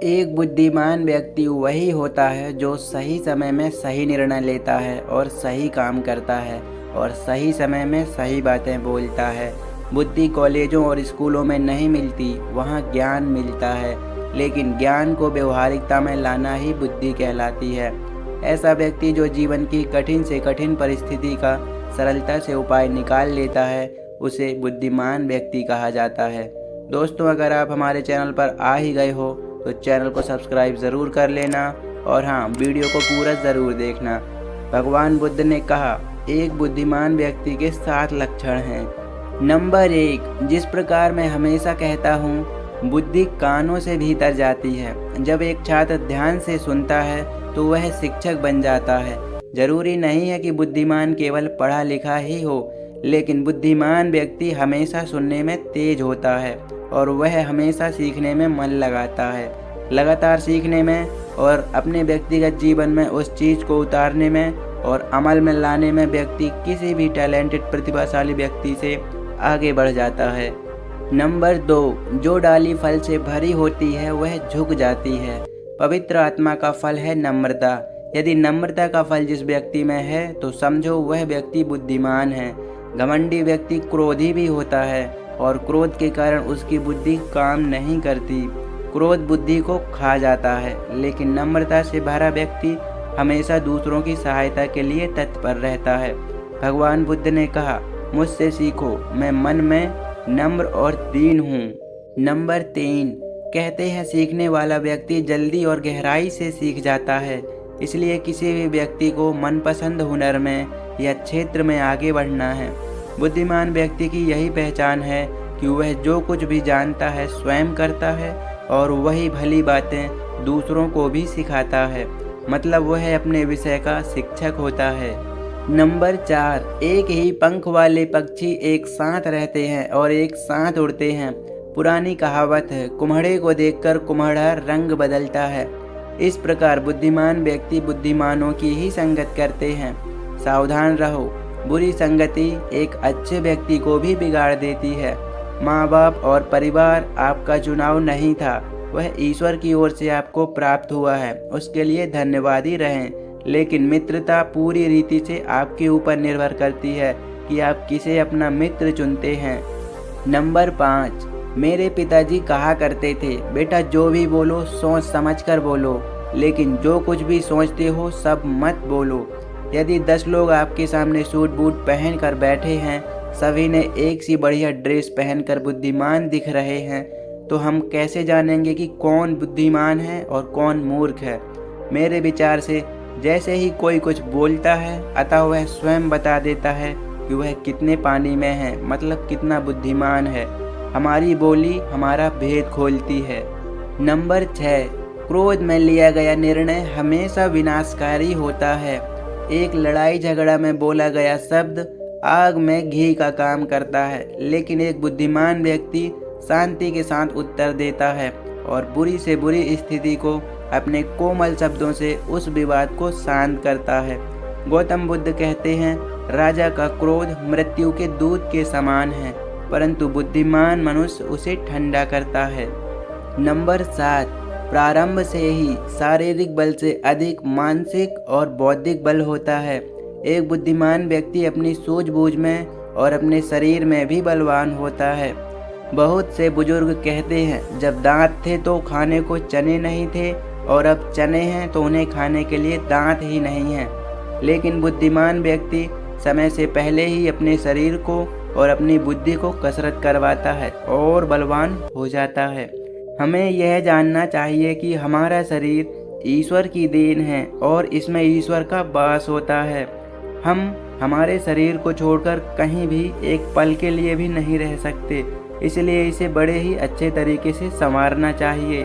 एक बुद्धिमान व्यक्ति वही होता है जो सही समय में सही निर्णय लेता है और सही काम करता है और सही समय में सही बातें बोलता है। बुद्धि कॉलेजों और स्कूलों में नहीं मिलती, वहाँ ज्ञान मिलता है, लेकिन ज्ञान को व्यवहारिकता में लाना ही बुद्धि कहलाती है। ऐसा व्यक्ति जो जीवन की कठिन से कठिन परिस्थिति का सरलता से उपाय निकाल लेता है, उसे बुद्धिमान व्यक्ति कहा जाता है। दोस्तों, अगर आप हमारे चैनल पर आ ही गए हो तो चैनल को सब्सक्राइब ज़रूर कर लेना और हाँ, वीडियो को पूरा ज़रूर देखना। भगवान बुद्ध ने कहा, एक बुद्धिमान व्यक्ति के 7 लक्षण हैं। नंबर 1, जिस प्रकार मैं हमेशा कहता हूँ, बुद्धि कानों से भीतर जाती है। जब एक छात्र ध्यान से सुनता है तो वह शिक्षक बन जाता है। जरूरी नहीं है कि बुद्धिमान केवल पढ़ा लिखा ही हो, लेकिन बुद्धिमान व्यक्ति हमेशा सुनने में तेज होता है और वह हमेशा सीखने में मन लगाता है। लगातार सीखने में और अपने व्यक्तिगत जीवन में उस चीज़ को उतारने में और अमल में लाने में व्यक्ति किसी भी टैलेंटेड प्रतिभाशाली व्यक्ति से आगे बढ़ जाता है। नंबर 2, जो डाली फल से भरी होती है वह झुक जाती है। पवित्र आत्मा का फल है नम्रता। यदि नम्रता का फल जिस व्यक्ति में है तो समझो वह व्यक्ति बुद्धिमान है। घमंडी व्यक्ति क्रोधी भी होता है और क्रोध के कारण उसकी बुद्धि काम नहीं करती। क्रोध बुद्धि को खा जाता है, लेकिन नम्रता से भरा व्यक्ति हमेशा दूसरों की सहायता के लिए तत्पर रहता है। भगवान बुद्ध ने कहा, मुझसे सीखो, मैं मन में नम्र और दीन हूँ। नंबर 3, कहते हैं सीखने वाला व्यक्ति जल्दी और गहराई से सीख जाता है। इसलिए किसी भी व्यक्ति को मनपसंद हुनर में या क्षेत्र में आगे बढ़ना है। बुद्धिमान व्यक्ति की यही पहचान है कि वह जो कुछ भी जानता है स्वयं करता है और वही भली बातें दूसरों को भी सिखाता है। मतलब वह अपने विषय का शिक्षक होता है। नंबर 4, एक ही पंख वाले पक्षी एक साथ रहते हैं और एक साथ उड़ते हैं। पुरानी कहावत है, कुम्हड़े को देखकर कुम्हड़ा रंग बदलता है। इस प्रकार बुद्धिमान व्यक्ति बुद्धिमानों की ही संगत करते हैं। सावधान रहो, बुरी संगति एक अच्छे व्यक्ति को भी बिगाड़ देती है। माँ बाप और परिवार आपका चुनाव नहीं था, वह ईश्वर की ओर से आपको प्राप्त हुआ है, उसके लिए धन्यवादी रहें। लेकिन मित्रता पूरी रीति से आपके ऊपर निर्भर करती है कि आप किसे अपना मित्र चुनते हैं। नंबर 5, मेरे पिताजी कहा करते थे, बेटा जो भी बोलो सोच समझ कर बोलो, लेकिन जो कुछ भी सोचते हो सब मत बोलो। यदि 10 लोग आपके सामने सूट बूट पहन कर बैठे हैं, सभी ने एक सी बढ़िया ड्रेस पहनकर बुद्धिमान दिख रहे हैं, तो हम कैसे जानेंगे कि कौन बुद्धिमान है और कौन मूर्ख है? मेरे विचार से जैसे ही कोई कुछ बोलता है, अतः वह स्वयं बता देता है कि वह कितने पानी में है, मतलब कितना बुद्धिमान है। हमारी बोली हमारा भेद खोलती है। नंबर 6, क्रोध में लिया गया निर्णय हमेशा विनाशकारी होता है। एक लड़ाई झगड़ा में बोला गया शब्द आग में घी का काम करता है, लेकिन एक बुद्धिमान व्यक्ति शांति के साथ उत्तर देता है और बुरी से बुरी स्थिति को अपने कोमल शब्दों से उस विवाद को शांत करता है। गौतम बुद्ध कहते हैं, राजा का क्रोध मृत्यु के दूध के समान है, परंतु बुद्धिमान मनुष्य उसे ठंडा करता है। नंबर 7, प्रारंभ से ही शारीरिक बल से अधिक मानसिक और बौद्धिक बल होता है। एक बुद्धिमान व्यक्ति अपनी सूझबूझ में और अपने शरीर में भी बलवान होता है। बहुत से बुजुर्ग कहते हैं, जब दांत थे तो खाने को चने नहीं थे और अब चने हैं तो उन्हें खाने के लिए दांत ही नहीं हैं। लेकिन बुद्धिमान व्यक्ति समय से पहले ही अपने शरीर को और अपनी बुद्धि को कसरत करवाता है और बलवान हो जाता है। हमें यह जानना चाहिए कि हमारा शरीर ईश्वर की देन है और इसमें ईश्वर का वास होता है। हम हमारे शरीर को छोड़कर कहीं भी एक पल के लिए भी नहीं रह सकते, इसलिए इसे बड़े ही अच्छे तरीके से संवारना चाहिए।